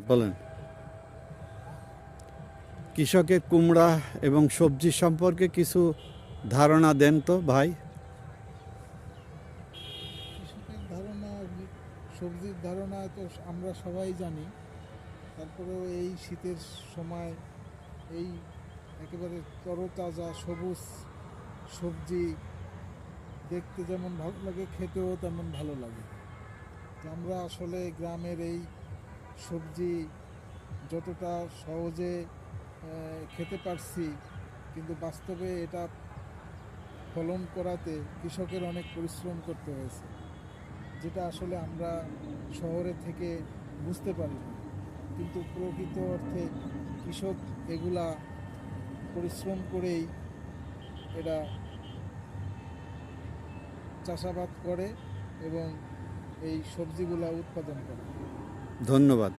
বলেন। কৃষকের কুমড়া এবং সবজি সম্পর্কে কিছু ধারণা দেন তো ভাই। কৃষকের ধারণা, সবজির ধারণা তো আমরা সবাই জানি। তারপরেও এই শীতের সময় এই একেবারে তরতাজা সবুজ সবজি দেখতে যেমন ভালো লাগে, খেতেও তেমন ভালো লাগে। তো আমরা আসলে গ্রামের এই সবজি যতটা সহজে খেতে পারছি, কিন্তু বাস্তবে এটা ফলন করাতে কৃষকের অনেক পরিশ্রম করতে হয়েছে, যেটা আসলে আমরা শহরে থেকে বুঝতে পারি না। কিন্তু প্রকৃত অর্থে কৃষক এগুলা পরিশ্রম করেই এরা চাষাবাদ করে এবং এই সবজিগুলা উৎপাদন করে। ধন্যবাদ।